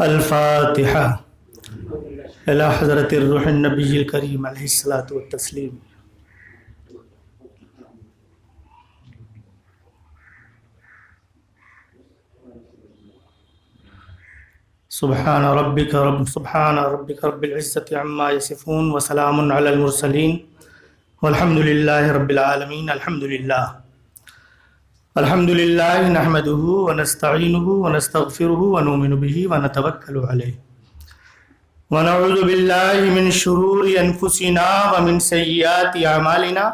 الفاتحة إلى حضرة الروح النبي الكريم عليه الصلاة والتسليم. سبحان ربك رب العزة عما يصفون وسلام على المرسلين والحمد لله رب العالمين. الحمد لله نحمده ونستعينه ونستغفره ونؤمن به ونتوكل عليه ونعوذ بالله من شرور أنفسنا ومن سيئات أعمالنا.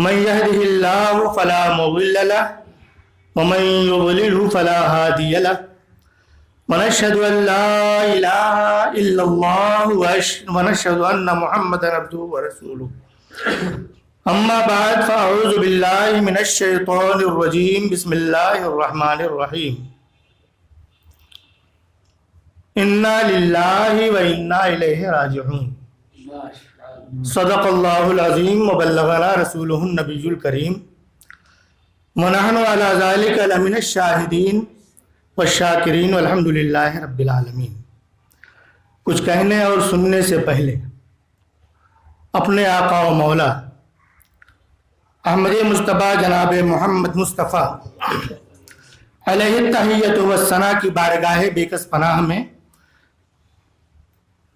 من يهده الله فلا مضل له ومن يضلله فلا هادي له ونشهد أن لا إله إلا الله ونشهد أن محمدا عبده ورسوله. أما بعد فأعوذ بالله من الشيطان الرجيم. بسم الله الرحمن الرحيم. إنا لله وإنا إليه راجعون. صدق الله العظيم وبلغنا رسوله النبي الكريم ونحن على ذلك لمن الشاهدين والشاکرین والحمد للہ رب العالمین. کچھ کہنے اور سننے سے پہلے اپنے آقا و مولا احمد مصطفیٰ جناب محمد مصطفیٰ علیہ التحیۃ والثناء کی بارگاہ بیکس پناہ میں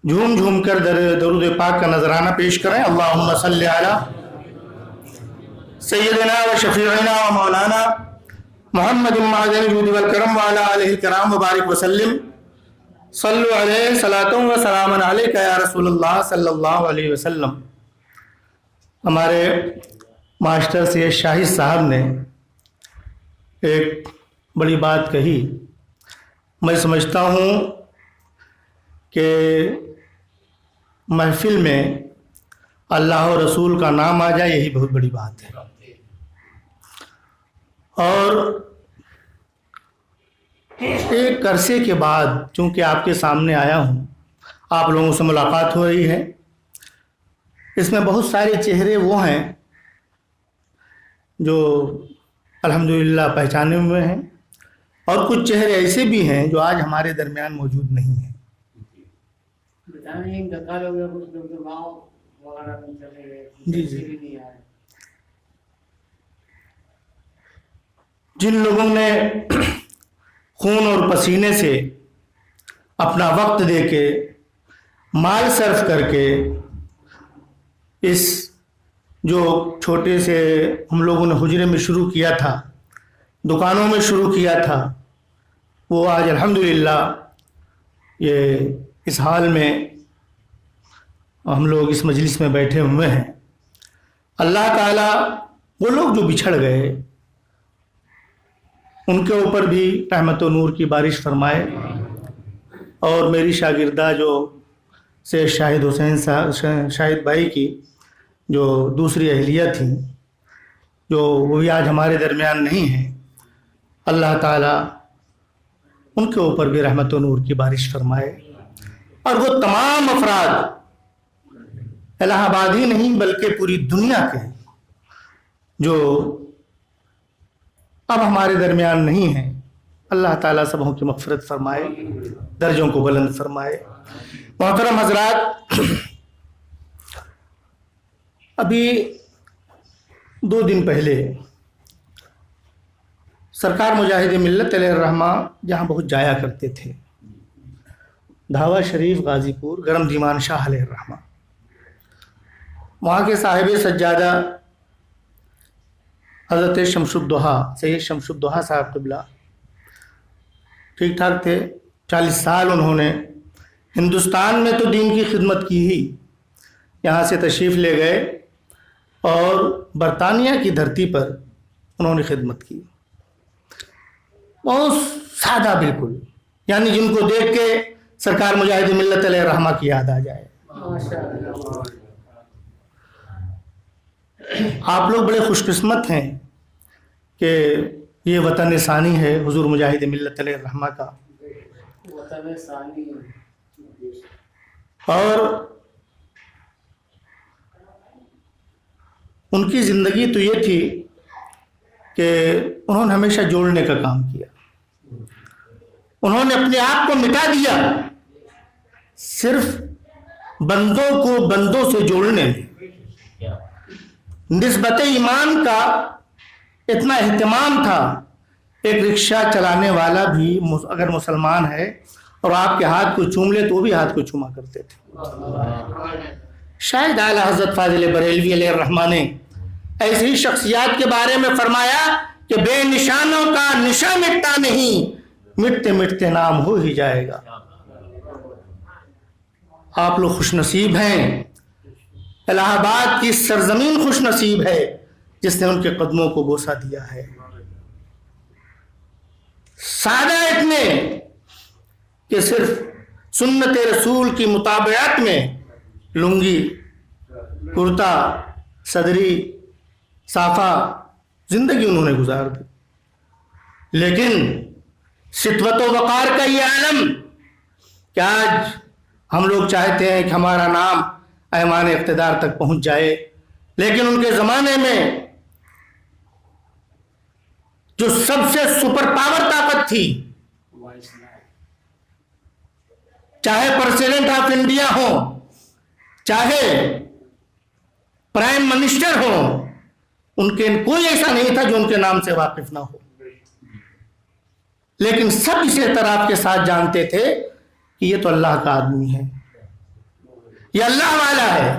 جھوم جھوم کر درود پاک کا نذرانہ پیش کریں. اللہم صلی علی سیدنا و شفیعنا و مولانا محمد معدن الجود والکرم وعلی آلہ الکرام وبارک وسلم. صلو علیہ صلاۃ و سلام علیکہ یا رسول اللہ صلی اللہ علیہ وسلم. ہمارے ماسٹر سید شاہد صاحب نے ایک بڑی بات کہی. میں سمجھتا ہوں کہ محفل میں اللہ و رسول کا نام آ جائے یہی بہت بڑی بات ہے. اور ایک عرصے کے بعد چونکہ آپ کے سامنے آیا ہوں، آپ لوگوں سے ملاقات ہو رہی ہے. اس میں بہت سارے چہرے وہ ہیں جو الحمدللہ پہچانے ہوئے ہیں اور کچھ چہرے ایسے بھی ہیں جو آج ہمارے درمیان موجود نہیں ہیں. جی جن لوگوں نے خون اور پسینے سے اپنا وقت دے کے مال صرف کر کے اس جو چھوٹے سے ہم لوگوں نے حجرے میں شروع کیا تھا، دکانوں میں شروع کیا تھا، وہ آج الحمدللہ یہ اس حال میں ہم لوگ اس مجلس میں بیٹھے ہوئے ہیں. اللہ تعالیٰ وہ لوگ جو بچھڑ گئے ان کے اوپر بھی رحمت و نور کی بارش فرمائے. اور میری شاگردہ جو سید شاہد حسین صاحب شاہد بھائی کی جو دوسری اہلیہ تھیں جو وہ بھی آج ہمارے درمیان نہیں ہیں، اللہ تعالیٰ ان کے اوپر بھی رحمت و نور کی بارش فرمائے. اور وہ تمام افراد الہ آباد ہی نہیں بلکہ پوری دنیا کے جو اب ہمارے درمیان نہیں ہیں، اللہ تعالیٰ سبوں کی مغفرت فرمائے، درجوں کو بلند فرمائے. محترم حضرات، ابھی 2 دن پہلے سرکار مجاہد ملت علیہ الرحمہ جہاں بہت جایا کرتے تھے، دھاوا شریف غازی پور گرم دیوان شاہ علیہ الرحمہ، وہاں کے صاحب سجادہ حضرت شمس الدحا سید شمس الدحا صاحب قبلہ ٹھیک ٹھاک تھے. 40 سال انہوں نے ہندوستان میں تو دین کی خدمت کی ہی، یہاں سے تشریف لے گئے اور برطانیہ کی دھرتی پر انہوں نے خدمت کی. بہت سادہ بالکل، یعنی جن کو دیکھ کے سرکار مجاہد ملت علیہ الرحمہ کی یاد آ جائے. آپ لوگ بڑے خوش قسمت ہیں کہ یہ وطن ثانی ہے حضور مجاہد ملت علیہ الرحمہ کا. اور ان کی زندگی تو یہ تھی کہ انہوں نے ہمیشہ جوڑنے کا کام کیا. انہوں نے اپنے آپ کو مٹا دیا صرف بندوں کو بندوں سے جوڑنے میں. نسبت ایمان کا اتنا اہتمام تھا. ایک رکشہ چلانے والا بھی اگر مسلمان ہے اور آپ کے ہاتھ کو چوم لے تو وہ بھی ہاتھ کو چوما کرتے تھے. شاید اعلیٰ حضرت فاضل بریلوی علیہ الرحمہ نے ایسی ہی شخصیات کے بارے میں فرمایا کہ بے نشانوں کا نشاں مٹتا نہیں، مٹتے مٹتے نام ہو ہی جائے گا. آپ لوگ خوش نصیب ہیں، الہ آباد کی سرزمین خوش نصیب ہے جس نے ان کے قدموں کو بوسہ دیا ہے. سادہ اتنے کہ صرف سنت رسول کی مطابعت میں لنگی، کرتا، صدری، صافہ زندگی انہوں نے گزار دی. لیکن ستوت و وقار کا یہ عالم کہ آج ہم لوگ چاہتے ہیں کہ ہمارا نام ایوان اقتدار تک پہنچ جائے، لیکن ان کے زمانے میں جو سب سے سپر پاور طاقت تھی، چاہے پریزیڈنٹ آف انڈیا ہو، چاہے پرائم منسٹر ہو، ان کے کوئی ایسا نہیں تھا جو ان کے نام سے واقف نہ ہو. لیکن سب اس اعتراف کے ساتھ جانتے تھے کہ یہ تو اللہ کا آدمی ہے، یہ اللہ والا ہے.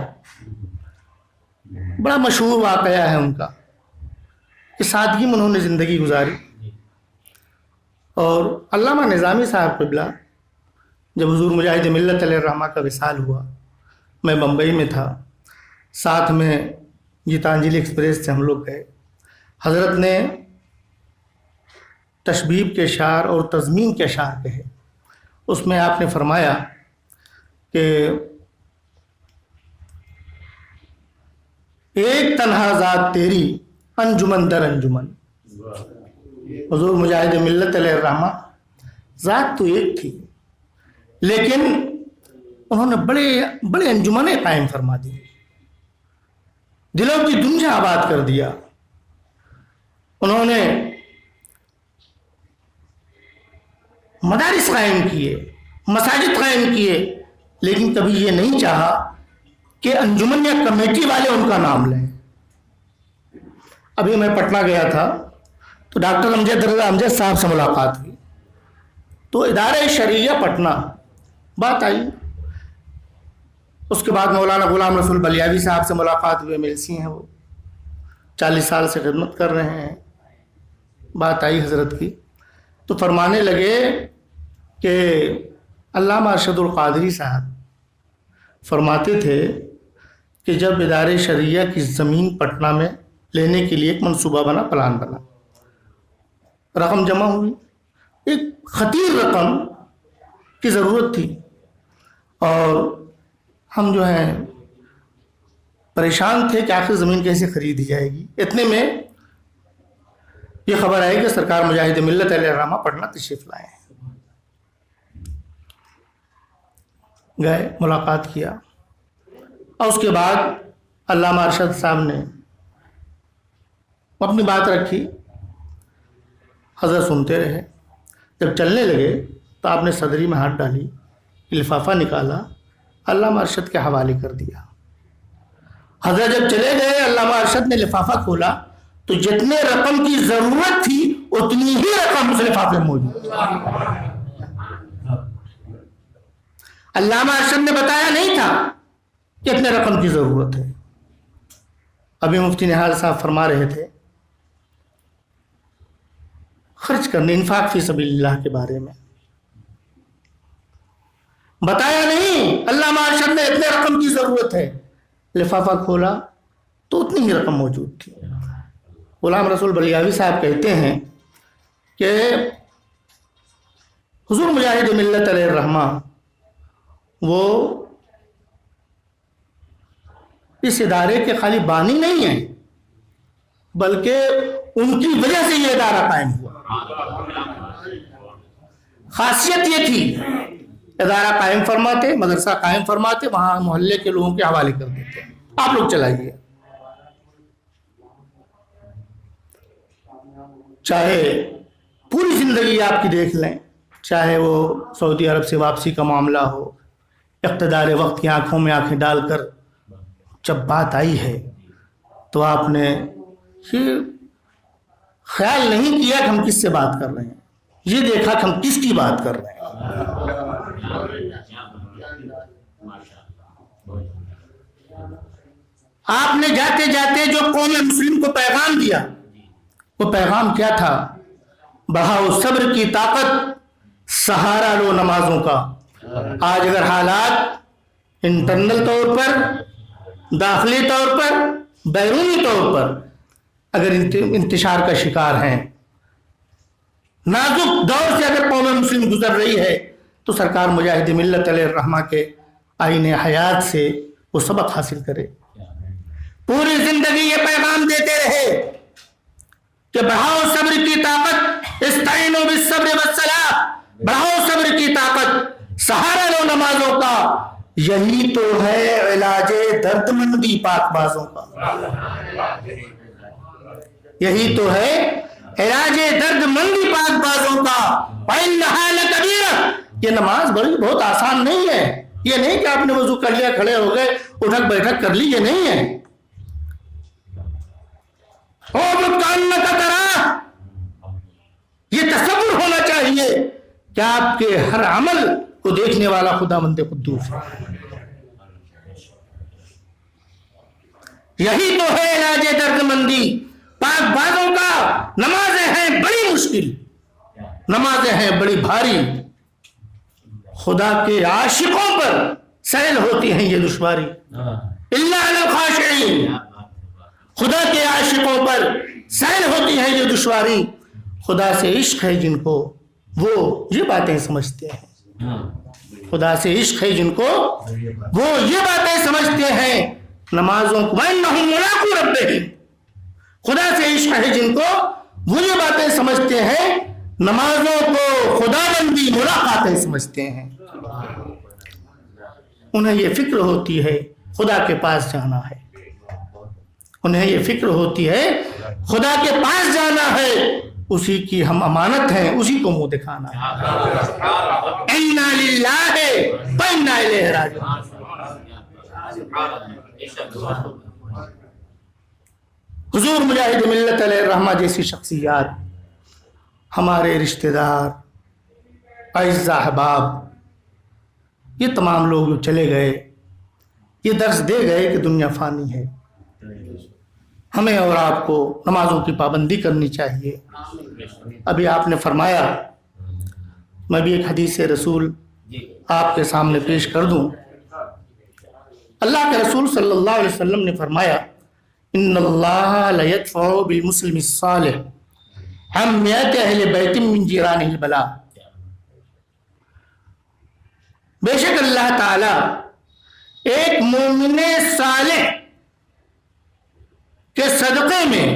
بڑا مشہور واقعہ ہے ان کا کہ سادگی میں انہوں نے زندگی گزاری. اور علامہ نظامی صاحب قبلہ جب حضور مجاہد ملت علیہ الرحمہ کا وصال ہوا، میں بمبئی میں تھا، ساتھ میں گیتانجلی ایکسپریس سے ہم لوگ گئے. حضرت نے تشبیب کے اشعار اور تضمین کے اشعار کہے. اس میں آپ نے فرمایا کہ ایک تنہا ذات تیری انجمن در انجمن. حضور مجاہد ملت علیہ الرحمہ ذات تو ایک تھی، لیکن انہوں نے بڑے بڑے انجمنیں قائم فرما دی، دلوں کی دنیا آباد کر دیا. انہوں نے مدارس قائم کیے، مساجد قائم کیے، لیکن کبھی یہ نہیں چاہا کہ انجمن یا کمیٹی والے ان کا نام لیں. ابھی میں پٹنہ گیا تھا تو ڈاکٹر امجد صاحب سے ملاقات ہوئی، تو ادارہ شریعہ پٹنہ بات آئی. اس کے بعد مولانا غلام رسول بلیاوی صاحب سے ملاقات ہوئی، ملسی ہیں، وہ 40 سال سے خدمت کر رہے ہیں. بات آئی حضرت کی تو فرمانے لگے کہ علامہ ارشد القادری صاحب فرماتے تھے کہ جب ادارے شریعہ کی زمین پٹنہ میں لینے کے لیے ایک منصوبہ بنا، پلان بنا، رقم جمع ہوئی، ایک خطیر رقم کی ضرورت تھی، اور ہم جو ہیں پریشان تھے کہ آخر زمین کیسے خریدی جائے گی. اتنے میں یہ خبر آئی کہ سرکار مجاہد ملت علیہ الرحمہ پٹنہ تشریف لائے ہیں. گئے، ملاقات کیا، اور اس کے بعد علامہ ارشد صاحب نے اپنی بات رکھی. حضرت سنتے رہے. جب چلنے لگے تو آپ نے صدری میں ہاتھ ڈالی، لفافہ نکالا، علامہ ارشد کے حوالے کر دیا. حضرت جب چلے گئے، علامہ ارشد نے لفافہ کھولا تو جتنے رقم کی ضرورت تھی اتنی ہی رقم اس لفافے میں موجود تھی. علامہ ارشد نے بتایا نہیں تھا کہ اتنے رقم کی ضرورت ہے. ابھی مفتی نہال صاحب فرما رہے تھے خرچ کرنے، انفاق فی سبیل اللہ کے بارے میں بتایا نہیں. علامہ ارشد نے اتنے رقم کی ضرورت ہے، لفافہ کھولا تو اتنی ہی رقم موجود تھی. غلام رسول بلیاوی صاحب کہتے ہیں کہ حضور مجاہد ملت علیہ الرحمہ وہ اس ادارے کے خالی بانی نہیں ہیں، بلکہ ان کی وجہ سے یہ ادارہ قائم ہوا. خاصیت یہ تھی، ادارہ قائم فرماتے، مدرسہ قائم فرماتے، وہاں محلے کے لوگوں کے حوالے کر دیتے، آپ لوگ چلائیے. چاہے پوری زندگی آپ کی دیکھ لیں، چاہے وہ سعودی عرب سے واپسی کا معاملہ ہو، اقتدار وقت کی آنکھوں میں آنکھیں ڈال کر جب بات آئی ہے تو آپ نے یہ خیال نہیں کیا کہ ہم کس سے بات کر رہے ہیں، یہ دیکھا کہ ہم کس کی بات کر رہے ہیں۔ آپ نے جاتے جاتے جو قوم مسلم کو پیغام دیا، وہ پیغام کیا تھا؟ بڑھاؤ صبر کی طاقت، سہارا لو نمازوں کا۔ آج اگر حالات انٹرنل طور پر، داخلی طور پر، بیرونی طور پر اگر انتشار کا شکار ہیں، نازک دور سے اگر قوم مسلم گزر رہی ہے، تو سرکار مجاہد ملت علیہ الرحمہ کے آئین حیات سے وہ سبق حاصل کرے۔ پوری زندگی یہ پیغام دیتے رہے کہ بڑھاؤ صبر کی طاقت، استعینوا بالصبر والصلاۃ، بڑھاؤ صبر کی طاقت، سہارا لو نمازوں کا۔ یہی تو ہے علاج درد مندی پاک بازوں کا، یہی تو ہے علاج درد مندی پاک بازوں کا۔ وَإِنَّهَا لَكَبِيرَةٌ، یہ نماز بہت آسان نہیں ہے۔ یہ نہیں کہ آپ نے وضو کر لیا، کھڑے ہو گئے، اٹھک بیٹھک کر لی، یہ نہیں ہے۔ یہ تصور ہونا چاہیے کہ آپ کے ہر عمل کو دیکھنے والا خداوند قدوس ہے۔ یہی تو ہے علاج درد مندی پاک بازوں کا۔ نمازیں ہیں بڑی مشکل، نمازیں ہیں بڑی بھاری، خدا کے عاشقوں پر سہل ہوتی ہیں یہ دشواری۔ الا علی الخاشعین، خدا کے عاشقوں پر سہل ہوتی ہے یہ دشواری۔ خدا سے عشق ہے جن کو، وہ یہ باتیں سمجھتے ہیں۔ خدا سے عشق ہے جن کو، وہ یہ باتیں سمجھتے ہیں۔ نمازوں کو وَإِنَّهُمْ مُلَاقُو رَبِّهِمْ، خدا سے عشق ہے جن کو، وہ یہ باتیں سمجھتے ہیں۔ نمازوں کو خدا بندی ملاقاتیں سمجھتے ہیں۔ انہیں یہ فکر ہوتی ہے خدا کے پاس جانا ہے، انہیں یہ فکر ہوتی ہے خدا کے پاس جانا ہے، اسی کی ہم امانت ہیں، اسی کو منہ دکھانا ہے۔ اِنَّا لِلَّهِ وَإِنَّا إِلَيْهِ رَاجِعُونَ۔ حضور مجاہد ملت علیہ الرحمہ جیسی شخصیات، ہمارے رشتہ دار، اعزاء احباب، یہ تمام لوگ جو چلے گئے، یہ درس دے گئے کہ دنیا فانی ہے۔ ہمیں اور آپ کو نمازوں کی پابندی کرنی چاہیے۔ ابھی آپ نے فرمایا، میں بھی ایک حدیث رسول آپ کے سامنے پیش کر دوں۔ اللہ کے رسول صلی اللہ علیہ وسلم نے فرمایا، ان اللہ لیدفع بالمسلم الصالح عن مئات اہل بیت من جیرانہ البلاء۔ بے شک اللہ تعالی ایک مومن صالح کے صدقے میں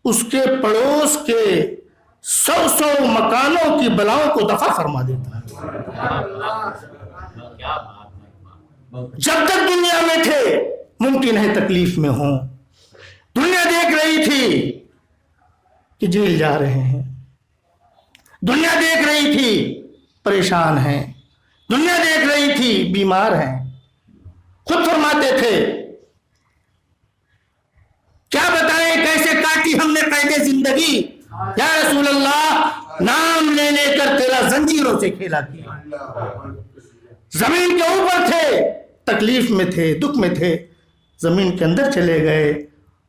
اس کے پڑوس کے 100 مکانوں کی بلاؤں کو دفع فرما دیتا ہے۔ جب تک دنیا میں تھے ممکن ہے تکلیف میں ہوں، دنیا دیکھ رہی تھی کہ جیل جا رہے ہیں، دنیا دیکھ رہی تھی پریشان ہیں، دنیا دیکھ رہی تھی بیمار ہیں، خود فرماتے تھے کیا بتائیں کیسے کاٹی ہم نے قید زندگی، یا رسول اللہ نام لے لے کر تیرا زنجیروں سے کھیلا کیا۔ زمین کے اوپر تھے، تکلیف میں تھے، دکھ میں تھے، زمین کے اندر چلے گئے،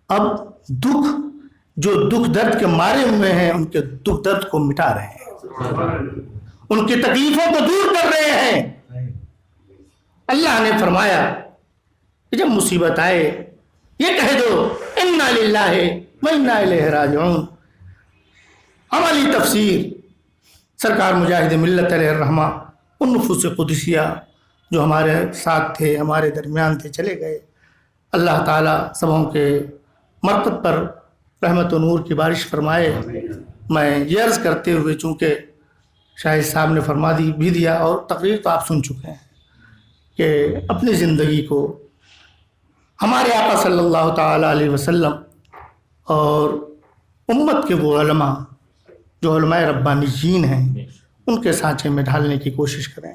اب دکھ جو دکھ درد کے مارے ہوئے ہیں ان کے دکھ درد کو مٹا رہے ہیں، ان کی تکلیفوں کو دور کر رہے ہیں۔ اللہ نے فرمایا کہ جب مصیبت آئے یہ کہہ دو انا للہ و انا الیہ راجعون۔ عملی تفسیر سرکار مجاہد ملت علیہ الرحمہ ان نفوس قدسیہ جو ہمارے ساتھ تھے، ہمارے درمیان تھے، چلے گئے۔ اللہ تعالیٰ سبوں کے مرقد پر رحمت و نور کی بارش فرمائے۔ میں یہ عرض کرتے ہوئے، چونکہ شاہد صاحب نے فرما بھی دیا اور تقریر تو آپ سن چکے ہیں، کہ اپنی زندگی کو ہمارے آقا صلی اللہ تعالیٰ علیہ وسلم اور امت کے وہ علماء جو علماء ربانیین ہیں ان کے سانچے میں ڈھالنے کی کوشش کریں.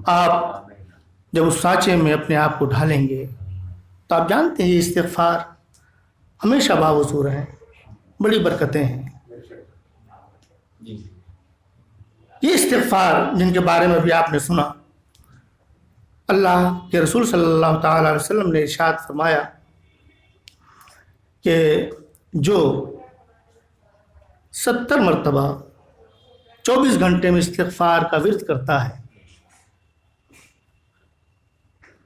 آپ جب اس سانچے میں اپنے آپ کو ڈھالیں گے تو آپ جانتے ہیں یہ استغفار ہمیشہ باوضو رہیں، بڑی برکتیں ہیں. یہ استغفار جن کے بارے میں بھی آپ نے سنا، اللہ کے رسول صلی اللہ تعالی علیہ وسلم نے ارشاد فرمایا کہ جو 70 مرتبہ 24 گھنٹے میں استغفار کا ورد کرتا ہے،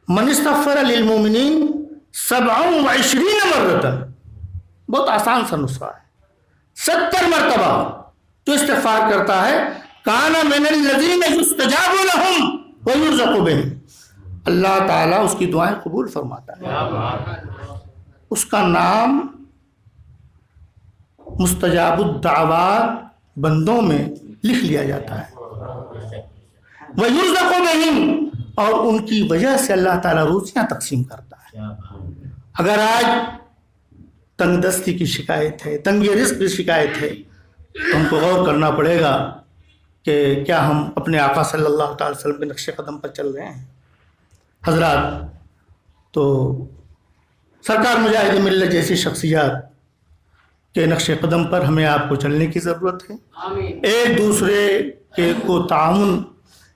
من استغفر للمؤمنین 27 مرتبہ، بہت آسان سا نسخہ ہے، 70 مرتبہ جو استغفار کرتا ہے، کان من الذین یستجاب لهم ویرزق بهم، اللہ تعالیٰ اس کی دعائیں قبول فرماتا ہے. اس کا نام مستجاب الدعوات بندوں میں لکھ لیا جاتا ہے. وَيُرْزَقُ بِهِمْ، اور ان کی وجہ سے اللہ تعالیٰ روزیاں تقسیم کرتا ہے. اگر آج تنگ دستی کی شکایت ہے، تنگی رزق کی شکایت ہے، تو ہم کو غور کرنا پڑے گا کہ کیا ہم اپنے آقا صلی اللہ تعالی وسلم کے نقش قدم پر چل رہے ہیں. حضرات، تو سرکار مجاہد ملت جیسی شخصیات کے نقش قدم پر ہمیں آپ کو چلنے کی ضرورت ہے. ایک دوسرے کو تعاون،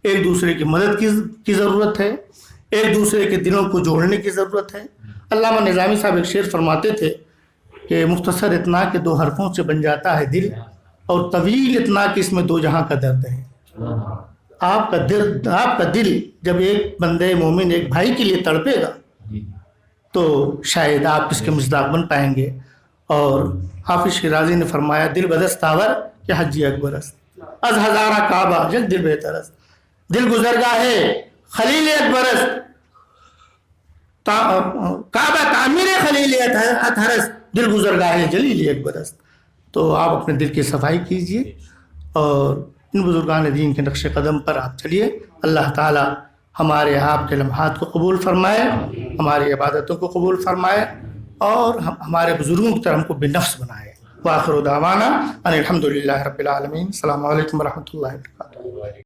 ایک دوسرے کی مدد کی ضرورت ہے، ایک دوسرے کے دلوں کو جوڑنے کی ضرورت ہے. علامہ نظامی صاحب ایک شعر فرماتے تھے کہ مختصر اتنا کہ 2 حرفوں سے بن جاتا ہے دل، اور طویل اتنا کہ اس میں 2 جہاں کا درد ہے. آپ کا دل جب ایک بندے مومن ایک بھائی کے لیے تڑپے گا تو شاید آپ اس کے مصداق بن پائیں گے. اور حافظ شیرازی نے فرمایا، دل بدستاور کہ حجی اکبر است، از ہزارہ کعبہ جگ دل بہتر است. دل گزرگاہ ہے خلیل اکبر است، کعبہ تعمیر خلیل اطہر است، دل گزرگاہ جلیل اکبر است. تو آپ اپنے دل کی صفائی کیجئے اور ان بزرگان دین کے نقش قدم پر آپ چلیے. اللہ تعالی ہمارے آپ کے لمحات کو قبول فرمائے، ہماری عبادتوں کو قبول فرمائے، اور ہمارے بزرگوں کی طرح ہم کو بے نفس بنائے. وآخر دعوانا ان الحمد للہ رب العالمین. السلام علیکم ورحمۃ اللہ وبرکاتہ.